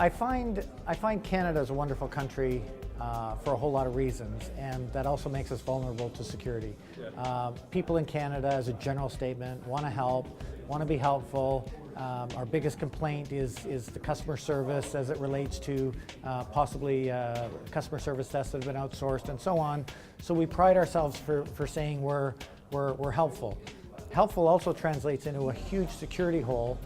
I find Canada is a wonderful country for a whole lot of reasons, and that also makes us vulnerable to security. Yeah. People in Canada, as a general statement, want to help, want to be helpful. Our biggest complaint is the customer service as it relates to possibly customer service desks that have been outsourced and so on. So we pride ourselves for saying we're helpful. Helpful also translates into a huge security hole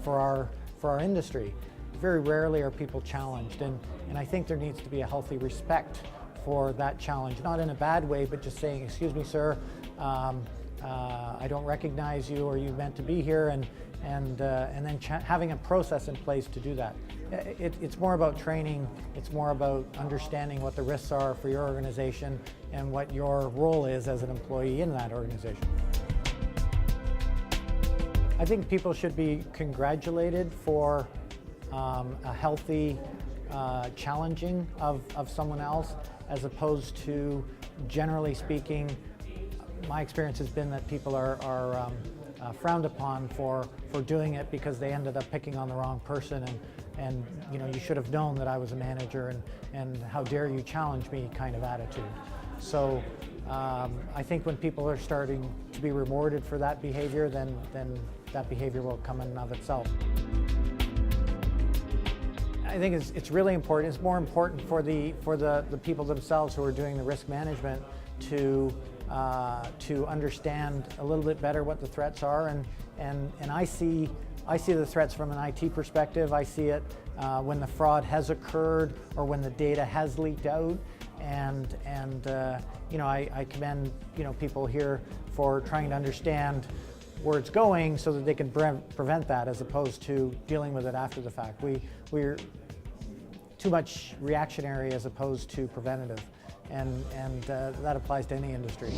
for our industry. Very rarely are people challenged, and I think there needs to be a healthy respect for that challenge, not in a bad way, but just saying, excuse me, sir, I don't recognize you, or you meant to be here, and then having a process in place to do that. It's more about training, it's more about understanding what the risks are for your organization and what your role is as an employee in that organization. I think people should be congratulated for a healthy challenging of someone else, as opposed to, generally speaking, my experience has been that people are frowned upon for doing it because they ended up picking on the wrong person, and you know, you should have known that I was a manager, and how dare you challenge me kind of attitude. So I think when people are starting to be rewarded for that behavior, then that behavior will come in and of itself. I think it's really important. It's more important for the people themselves who are doing the risk management to understand a little bit better what the threats are, and I see the threats from an IT perspective. I see it when the fraud has occurred or when the data has leaked out, and you know, I commend, you know, people here for trying to understand where it's going so that they can prevent that, as opposed to dealing with it after the fact. We're too much reactionary as opposed to preventative, and that applies to any industry.